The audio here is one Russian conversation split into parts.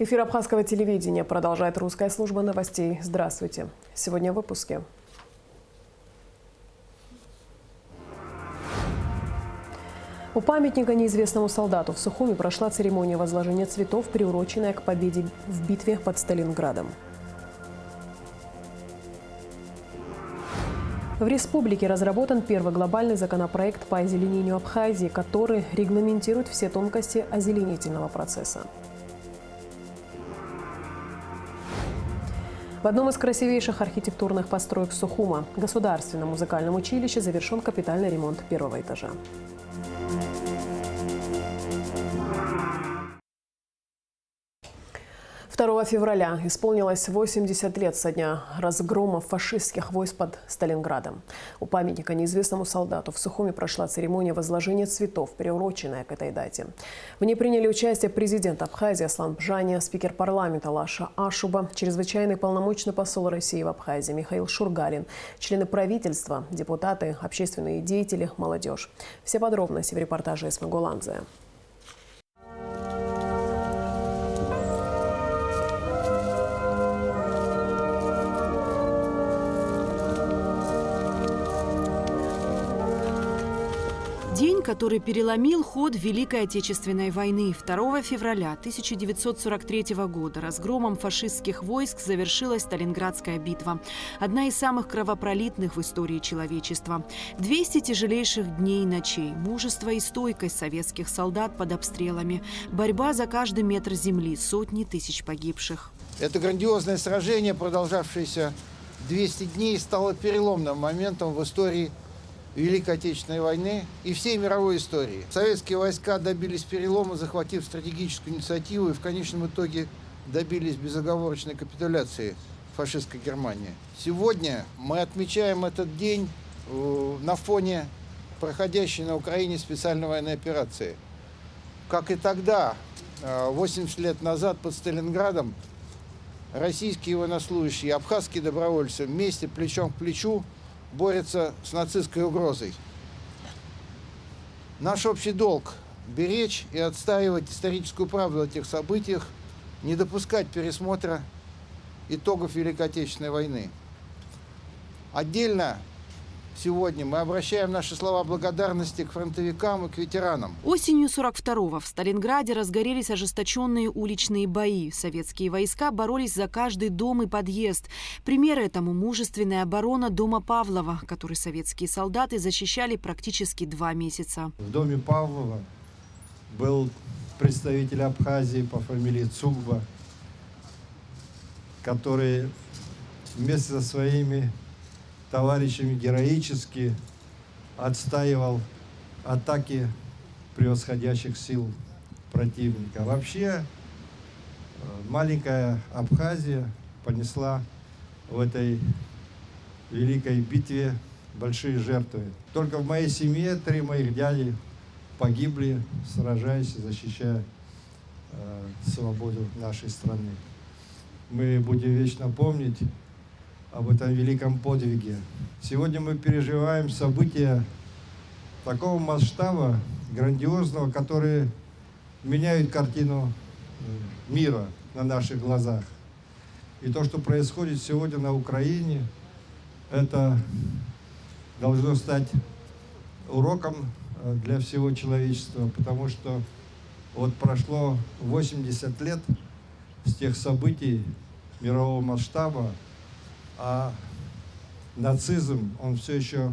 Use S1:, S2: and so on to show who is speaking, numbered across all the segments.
S1: Эфир абхазского телевидения продолжает русская служба новостей. Здравствуйте. Сегодня в выпуске. У памятника неизвестному солдату в Сухуми прошла церемония возложения цветов, приуроченная к победе в битве под Сталинградом. В республике разработан первый глобальный законопроект по озеленению Абхазии, который регламентирует все тонкости озеленительного процесса. В одном из красивейших архитектурных построек Сухума, Государственном музыкальном училище, завершен капитальный ремонт первого этажа. 2 февраля исполнилось 80 лет со дня разгрома фашистских войск под Сталинградом. У памятника неизвестному солдату в Сухуми прошла церемония возложения цветов, приуроченная к этой дате. В ней приняли участие президент Абхазии Аслан Бжания, спикер парламента Лаша Ашуба, чрезвычайный полномочный посол России в Абхазии Михаил Шургалин, члены правительства, депутаты, общественные деятели, молодежь. Все подробности в репортаже Эсмы Голанзе.
S2: День, который переломил ход Великой Отечественной войны. 2 февраля 1943 года разгромом фашистских войск завершилась Сталинградская битва. Одна из самых кровопролитных в истории человечества. 200 тяжелейших дней и ночей, мужество и стойкость советских солдат под обстрелами, борьба за каждый метр земли, сотни тысяч погибших.
S3: Это грандиозное сражение, продолжавшееся 200 дней, стало переломным моментом в истории Великой Отечественной войны и всей мировой истории. Советские войска добились перелома, захватив стратегическую инициативу, и в конечном итоге добились безоговорочной капитуляции фашистской Германии. Сегодня мы отмечаем этот день на фоне проходящей на Украине специальной военной операции. Как и тогда, 80 лет назад под Сталинградом, российские военнослужащие и абхазские добровольцы вместе, плечом к плечу, борется с нацистской угрозой. Наш общий долг – беречь и отстаивать историческую правду о тех событиях, не допускать пересмотра итогов Великой Отечественной войны. Отдельно сегодня мы обращаем наши слова благодарности к фронтовикам и к ветеранам.
S2: Осенью 42-го в Сталинграде разгорелись ожесточенные уличные бои. Советские войска боролись за каждый дом и подъезд. Пример этому – мужественная оборона дома Павлова, который советские солдаты защищали практически 2 месяца.
S4: В доме Павлова был представитель Абхазии по фамилии Цугба, который вместе со своими товарищами героически отстаивал атаки превосходящих сил противника. Вообще, маленькая Абхазия понесла в этой великой битве большие жертвы. Только в моей семье 3 моих дяди погибли, сражаясь и защищая свободу нашей страны. Мы будем вечно помнить об этом великом подвиге. Сегодня мы переживаем события такого масштаба, грандиозного, которые меняют картину мира на наших глазах. И то, что происходит сегодня на Украине, это должно стать уроком для всего человечества, потому что вот прошло 80 лет с тех событий мирового масштаба, а нацизм, он все еще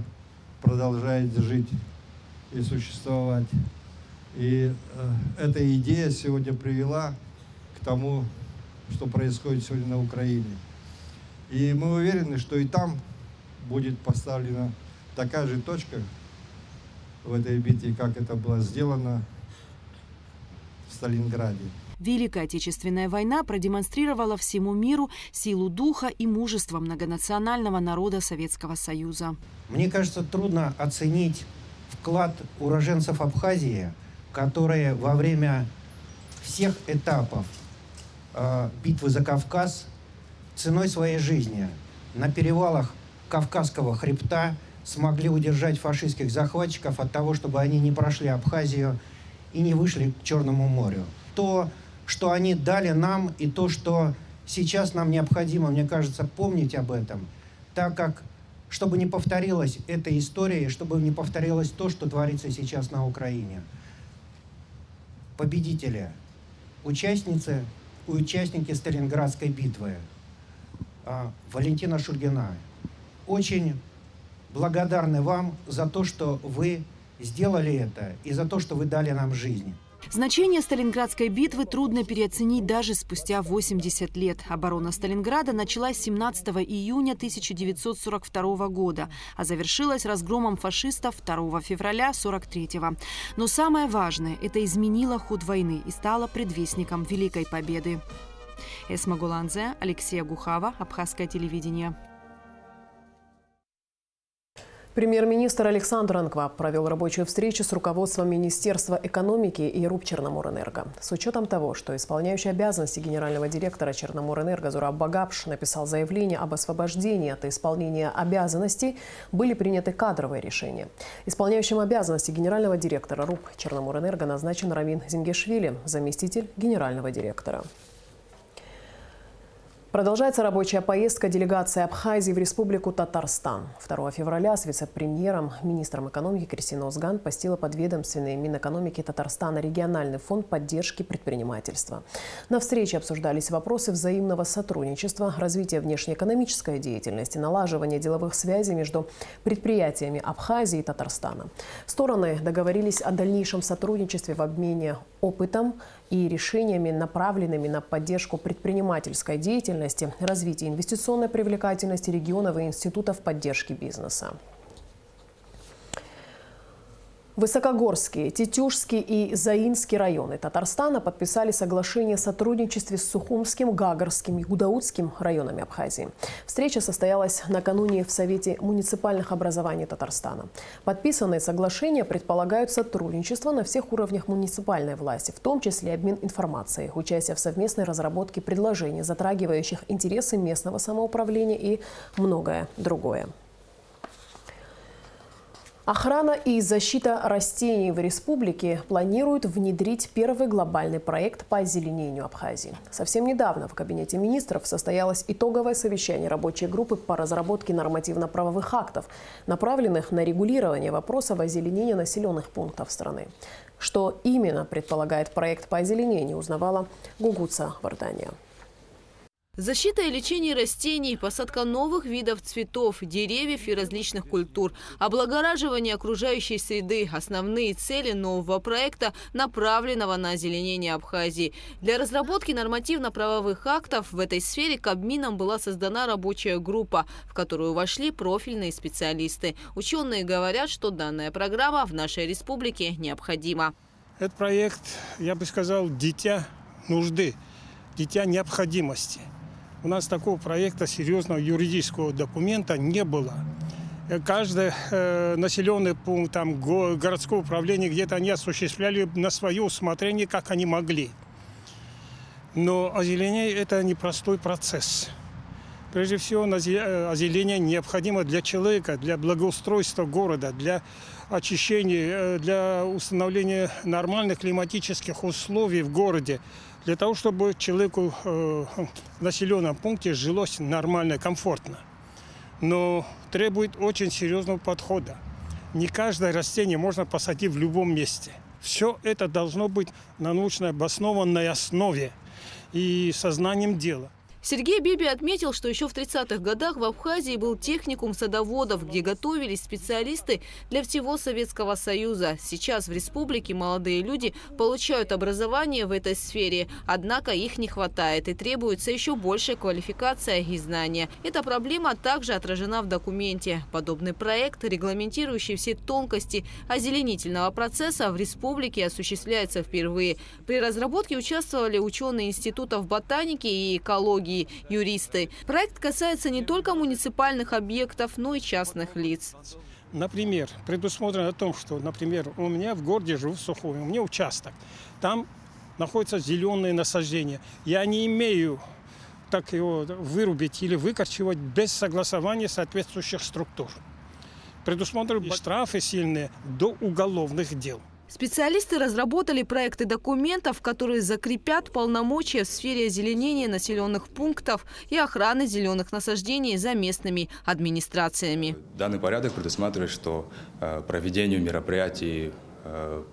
S4: продолжает жить и существовать. И эта идея сегодня привела к тому, что происходит сегодня на Украине. И мы уверены, что и там будет поставлена такая же точка в этой битве, как это было сделано в Сталинграде.
S2: Великая Отечественная война продемонстрировала всему миру силу духа и мужество многонационального народа Советского Союза.
S5: Мне кажется, трудно оценить вклад уроженцев Абхазии, которые во время всех этапов битвы за Кавказ ценой своей жизни на перевалах Кавказского хребта смогли удержать фашистских захватчиков от того, чтобы они не прошли Абхазию и не вышли к Черному морю. То что они дали нам, и то, что сейчас нам необходимо, мне кажется, помнить об этом, так как, чтобы не повторилась эта история, и чтобы не повторилось то, что творится сейчас на Украине. Победители, участники Сталинградской битвы, Валентина Шульгина, очень благодарны вам за то, что вы сделали это, и за то, что вы дали нам жизнь.
S2: Значение Сталинградской битвы трудно переоценить даже спустя 80 лет. Оборона Сталинграда началась 17 июня 1942 года, а завершилась разгромом фашистов 2 февраля 1943. Но самое важное – это изменило ход войны и стало предвестником Великой Победы. Эсма Гуланзе, Алексей Гухава, Абхазское телевидение.
S1: Премьер-министр Александр Анкваб провел рабочую встречу с руководством Министерства экономики и РУП «Черноморэнерго». С учетом того, что исполняющий обязанности генерального директора «Черноморэнерго» Зураб Багапш написал заявление об освобождении от исполнения обязанностей, были приняты кадровые решения. Исполняющим обязанности генерального директора РУП «Черноморэнерго» назначен Равин Зингешвили, заместитель генерального директора. Продолжается рабочая поездка делегации Абхазии в Республику Татарстан. 2 февраля с вице-премьером, министром экономики Кристиной Озган посетила подведомственный Минэкономики Татарстана региональный фонд поддержки предпринимательства. На встрече обсуждались вопросы взаимного сотрудничества, развития внешнеэкономической деятельности, налаживания деловых связей между предприятиями Абхазии и Татарстана. Стороны договорились о дальнейшем сотрудничестве в обмене опытом и решениями, направленными на поддержку предпринимательской деятельности, развитие инвестиционной привлекательности регионов и институтов поддержки бизнеса. Высокогорский, Тетюшский и Заинский районы Татарстана подписали соглашение о сотрудничестве с Сухумским, Гагарским и Гудаутским районами Абхазии. Встреча состоялась накануне в Совете муниципальных образований Татарстана. Подписанные соглашения предполагают сотрудничество на всех уровнях муниципальной власти, в том числе обмен информацией, участие в совместной разработке предложений, затрагивающих интересы местного самоуправления и многое другое. Охрана и защита растений в республике планируют внедрить первый глобальный проект по озеленению Абхазии. Совсем недавно в Кабинете министров состоялось итоговое совещание рабочей группы по разработке нормативно-правовых актов, направленных на регулирование вопросов озеленения населенных пунктов страны. Что именно предполагает проект по озеленению, узнавала Гугуца Вардания.
S6: Защита и лечение растений, посадка новых видов цветов, деревьев и различных культур, облагораживание окружающей среды – основные цели нового проекта, направленного на озеленение Абхазии. Для разработки нормативно-правовых актов в этой сфере Кабмином была создана рабочая группа, в которую вошли профильные специалисты. Ученые говорят, что данная программа в нашей республике необходима.
S7: Этот проект, я бы сказал, дитя нужды, дитя необходимости. У нас такого проекта, серьезного юридического документа не было. Каждый населенный пункт, там, городское управление, где-то они осуществляли на свое усмотрение, как они могли. Но озеленение – это непростой процесс. Прежде всего, озеленение необходимо для человека, для благоустройства города, для очищения, для установления нормальных климатических условий в городе, для того, чтобы человеку в населенном пункте жилось нормально, комфортно. Но требует очень серьезного подхода. Не каждое растение можно посадить в любом месте. Все это должно быть на научно обоснованной основе и сознанием дела.
S6: Сергей Биби отметил, что еще в 30-х годах в Абхазии был техникум садоводов, где готовились специалисты для всего Советского Союза. Сейчас в республике молодые люди получают образование в этой сфере, однако их не хватает и требуется еще большая квалификация и знания. Эта проблема также отражена в документе. Подобный проект, регламентирующий все тонкости озеленительного процесса, в республике осуществляется впервые. При разработке участвовали ученые институтов ботаники и экологии, юристы. Проект касается не только муниципальных объектов, но и частных лиц.
S7: Например, предусмотрено о том, что, например, у меня в городе живу в Сухуми, у меня участок. Там находятся зеленые насаждения. Я не имею так его вырубить или выкорчевать без согласования соответствующих структур. Предусмотрены штрафы сильные до уголовных дел.
S6: Специалисты разработали проекты документов, которые закрепят полномочия в сфере озеленения населенных пунктов и охраны зеленых насаждений за местными администрациями.
S8: Данный порядок предусматривает, что проведению мероприятий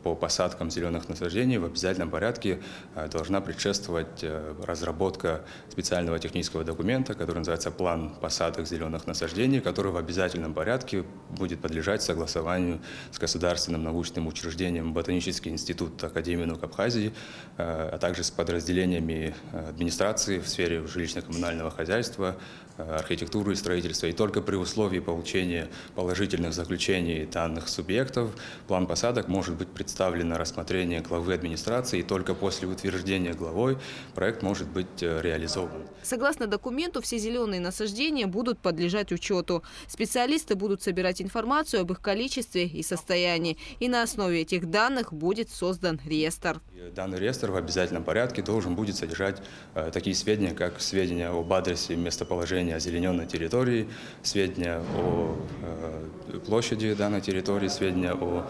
S8: по посадкам зеленых насаждений в обязательном порядке должна предшествовать разработка специального технического документа, который называется «План посадок зеленых насаждений», который в обязательном порядке будет подлежать согласованию с государственным научным учреждением Ботанический институт Академии наук Абхазии, а также с подразделениями администрации в сфере жилищно-коммунального хозяйства, архитектуры и строительства. И только при условии получения положительных заключений данных субъектов план посадок может быть представлен на рассмотрение главы администрации, и только после утверждения главой проект может быть реализован.
S6: Согласно документу, все зеленые насаждения будут подлежать учету. Специалисты будут собирать информацию об их количестве и состоянии. И на основе этих данных будет создан реестр.
S8: Данный реестр в обязательном порядке должен будет содержать такие сведения, как сведения об адресе местоположения озелененной территории, сведения о площади данной территории, сведения о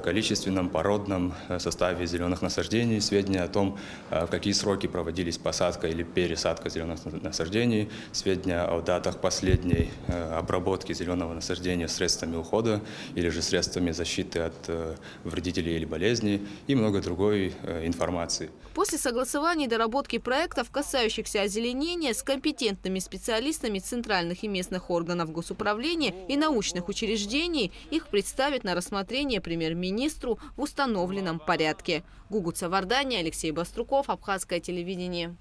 S8: количественном, породном составе зеленых насаждений, сведения о том, в какие сроки проводились посадка или пересадка зеленых насаждений, сведения о датах последней обработки зеленого насаждения средствами ухода или же средствами защиты от вредителей или болезней и много другой информации.
S6: После согласования и доработки проектов, касающихся озеленения, с компетентными специалистами центральных и местных органов госуправления и научных учреждений, их представят на рассмотрение премьер-министру в установленном порядке. Гугуца Вардания, Алексей Баструков, Абхазское телевидение.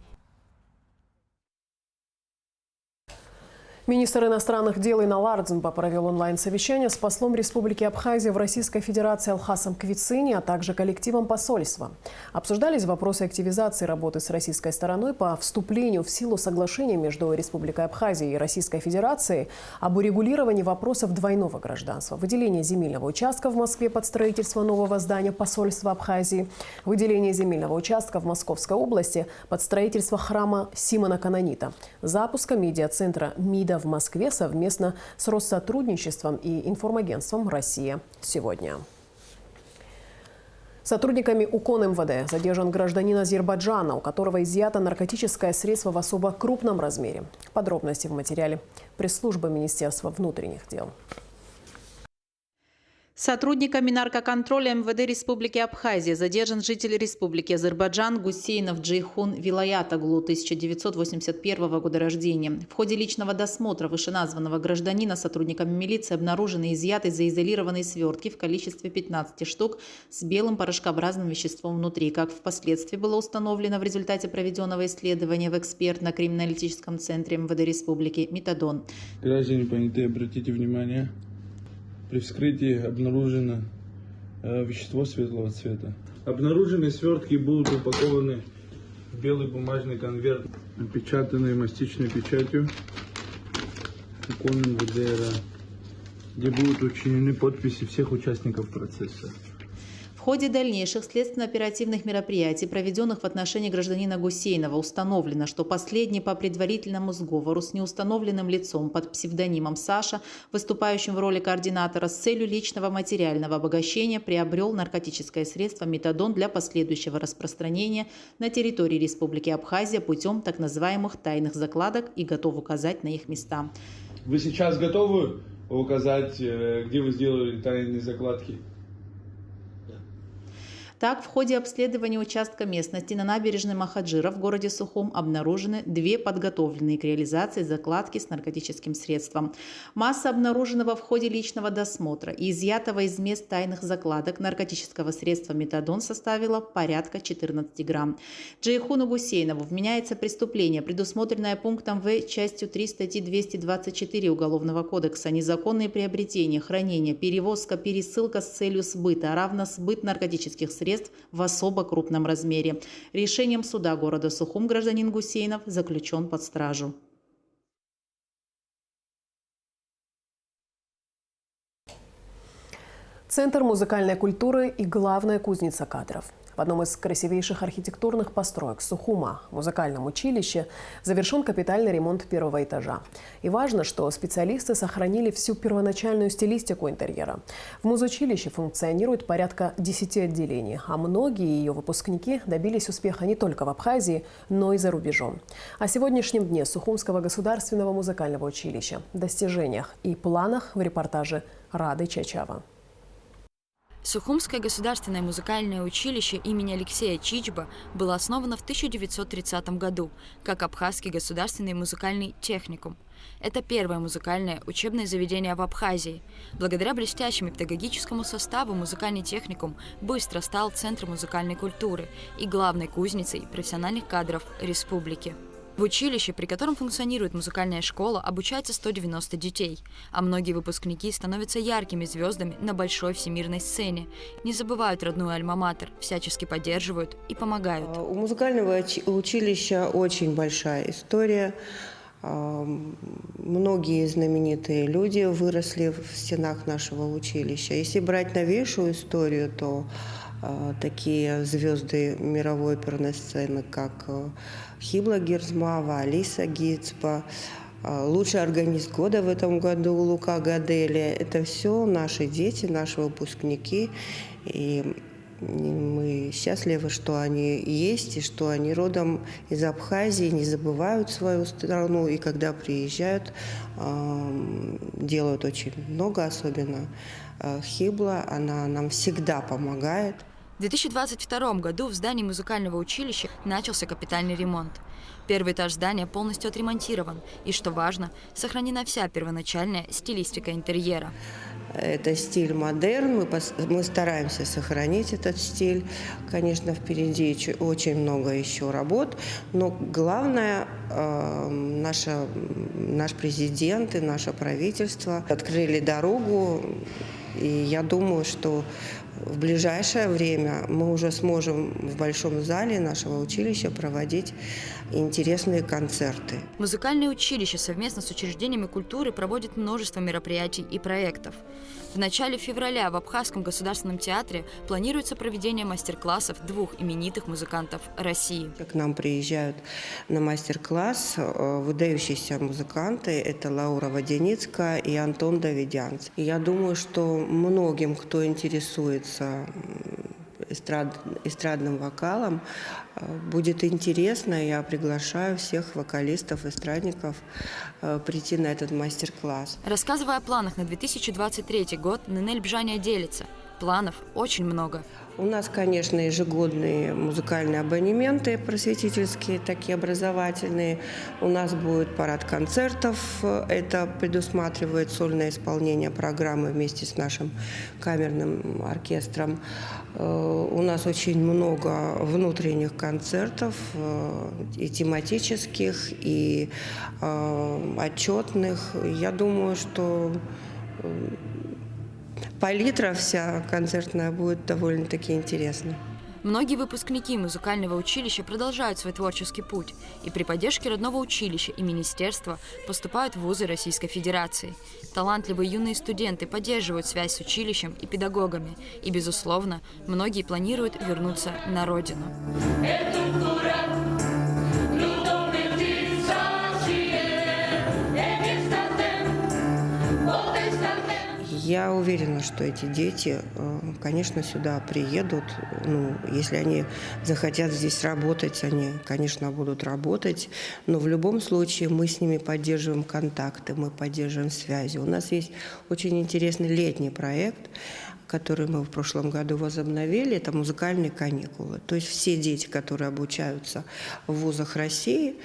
S1: Министр иностранных дел Инал Ардзинба провел онлайн-совещание с послом Республики Абхазия в Российской Федерации Алхасом Квицини, а также коллективом посольства. Обсуждались вопросы активизации работы с российской стороной по вступлению в силу соглашения между Республикой Абхазия и Российской Федерацией об урегулировании вопросов двойного гражданства, выделение земельного участка в Москве под строительство нового здания посольства Абхазии, выделение земельного участка в Московской области под строительство храма Симона Канонита, запуска медиацентра МИДа в Москве совместно с Россотрудничеством и информагентством «Россия сегодня». Сотрудниками УКОН МВД задержан гражданин Азербайджана, у которого изъято наркотическое средство в особо крупном размере. Подробности в материале пресс-службы Министерства внутренних дел.
S9: Сотрудниками наркоконтроля МВД Республики Абхазия задержан житель Республики Азербайджан Гусейнов Джейхун Вилаятоглу, 1981 года рождения. В ходе личного досмотра вышеназванного гражданина сотрудниками милиции обнаружены изъятые заизолированные свертки в количестве 15 штук с белым порошкообразным веществом внутри. Как впоследствии было установлено в результате проведенного исследования в экспертно-криминалитическом центре МВД Республики «Метадон».
S10: Граждане понятые, обратите внимание. При вскрытии обнаружено вещество светлого цвета. Обнаруженные свертки будут упакованы в белый бумажный конверт, опечатанный мастичной печатью УКОН МВД, где будут учтены подписи всех участников процесса.
S9: В ходе дальнейших следственно-оперативных мероприятий, проведенных в отношении гражданина Гусейнова, установлено, что последний по предварительному сговору с неустановленным лицом под псевдонимом Саша, выступающим в роли координатора с целью личного материального обогащения, приобрел наркотическое средство метадон для последующего распространения на территории Республики Абхазия путем так называемых тайных закладок и готов указать на их места.
S10: Вы сейчас готовы указать, где вы сделали тайные закладки?
S9: Так, в ходе обследования участка местности на набережной Махаджира в городе Сухум обнаружены 2 подготовленные к реализации закладки с наркотическим средством. Масса обнаруженного в ходе личного досмотра и изъятого из мест тайных закладок наркотического средства метадон составила порядка 14 грамм. Джейхуну Гусейнову вменяется преступление, предусмотренное пунктом В частью 3 статьи 224 Уголовного кодекса «Незаконные приобретения, хранение, перевозка, пересылка с целью сбыта, равно сбыт наркотических средств в особо крупном размере». Решением суда города Сухум гражданин Гусейнов заключен под стражу. Центр музыкальной культуры и главная кузница кадров. В
S1: В одном из красивейших архитектурных построек Сухума, музыкальном училище, завершен капитальный ремонт первого этажа. И важно, что специалисты сохранили всю первоначальную стилистику интерьера. В музучилище функционирует порядка 10 отделений, а многие ее выпускники добились успеха не только в Абхазии, но и за рубежом. О сегодняшнем дне Сухумского государственного музыкального училища, достижениях и планах в репортаже Рады Чачава.
S11: Сухумское государственное музыкальное училище имени Алексея Чичба было основано в 1930 году как Абхазский государственный музыкальный техникум. Это первое музыкальное учебное заведение в Абхазии. Благодаря блестящему педагогическому составу музыкальный техникум быстро стал центром музыкальной культуры и главной кузницей профессиональных кадров республики. В училище, при котором функционирует музыкальная школа, обучается 190 детей, а многие выпускники становятся яркими звездами на большой всемирной сцене, не забывают родную альма-матер, всячески поддерживают и помогают.
S12: У музыкального училища очень большая история. Многие знаменитые люди выросли в стенах нашего училища. Если брать новейшую историю, то такие звезды мировой оперной сцены, как Хибла Герзмава, Алиса Гицба, лучший органист года в этом году Лука Гадели. Это все наши дети, наши выпускники. И мы счастливы, что они есть, и что они родом из Абхазии, не забывают свою страну. И когда приезжают, делают очень много, особенно Хибла. Она нам всегда помогает.
S11: В 2022 году в здании музыкального училища начался капитальный ремонт. Первый этаж здания полностью отремонтирован, и, что важно, сохранена вся первоначальная стилистика интерьера.
S12: Это стиль модерн, мы стараемся сохранить этот стиль. Конечно, впереди очень много еще работ, но главное, наш президент и наше правительство открыли дорогу, и я думаю, что в ближайшее время мы уже сможем в большом зале нашего училища проводить интересные концерты.
S11: Музыкальное училище совместно с учреждениями культуры проводит множество мероприятий и проектов. В начале февраля в Абхазском государственном театре планируется проведение мастер-классов 2 именитых музыкантов России.
S12: К нам приезжают на мастер-класс выдающиеся музыканты. Это Лаура Водяницкая и Антон Давидянц. И я думаю, что многим, кто интересуется эстрадным вокалом, будет интересно. Я приглашаю всех вокалистов, эстрадников прийти на этот мастер-класс.
S11: Рассказывая о планах на 2023 год, Нинель Бжаня делится. Планов очень много.
S12: У нас, конечно, ежегодные музыкальные абонементы просветительские, такие образовательные. У нас будет парад концертов. Это предусматривает сольное исполнение программы вместе с нашим камерным оркестром. У нас очень много внутренних концертов, и тематических, и отчетных. Я думаю, что палитра вся концертная будет довольно-таки интересна.
S11: Многие выпускники музыкального училища продолжают свой творческий путь и при поддержке родного училища и министерства поступают в вузы Российской Федерации. Талантливые юные студенты поддерживают связь с училищем и педагогами. И, безусловно, многие планируют вернуться на родину.
S12: Я уверена, что эти дети, конечно, сюда приедут. Если они захотят здесь работать, они, конечно, будут работать. Но в любом случае мы с ними поддерживаем контакты, мы поддерживаем связи. У нас есть очень интересный летний проект, который мы в прошлом году возобновили. Это музыкальные каникулы. То есть все дети, которые обучаются в вузах России,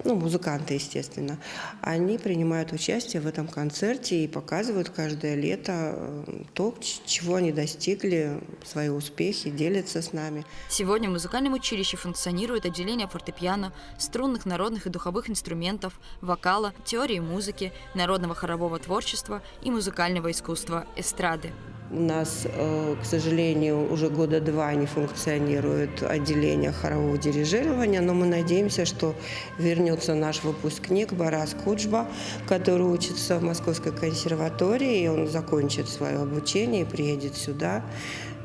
S12: музыканты, естественно, они принимают участие в этом концерте и показывают каждое лето то, чего они достигли, свои успехи, делятся с нами.
S11: Сегодня в музыкальном училище функционирует отделение фортепиано, струнных, народных и духовых инструментов, вокала, теории музыки, народного хорового творчества и музыкального искусства эстрады.
S12: У нас, к сожалению, уже года 2 не функционирует отделение хорового дирижирования, но мы надеемся, что вернется наш выпускник Барас Куджба, который учится в Московской консерватории, и он закончит свое обучение и приедет сюда.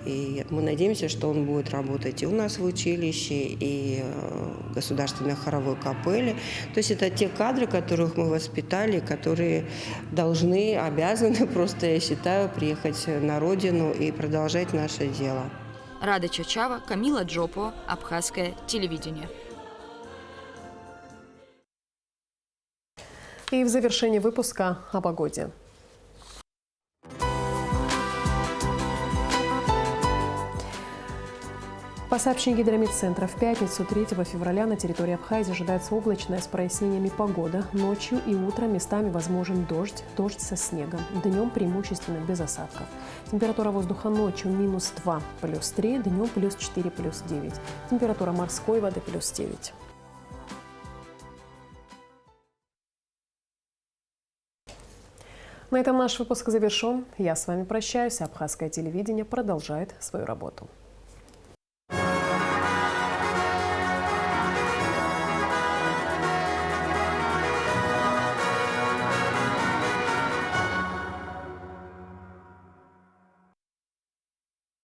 S12: И мы надеемся, что он будет работать и у нас в училище, и в Государственной хоровой капелле. То есть это те кадры, которых мы воспитали, которые должны, обязаны просто, я считаю, приехать на родину и продолжать наше дело.
S11: Рада Чачава, Камила Джопо, Абхазское телевидение.
S1: И в завершении выпуска о погоде. По сообщению Гидромедцентра, в пятницу 3 февраля на территории Абхазии ожидается облачная с прояснениями погода. Ночью и утром местами возможен дождь со снегом. Днем преимущественно без осадков. Температура воздуха ночью -2, +3, днем +4, +9. Температура морской воды +9. На этом наш выпуск завершен. Я с вами прощаюсь. Абхазское телевидение продолжает свою работу.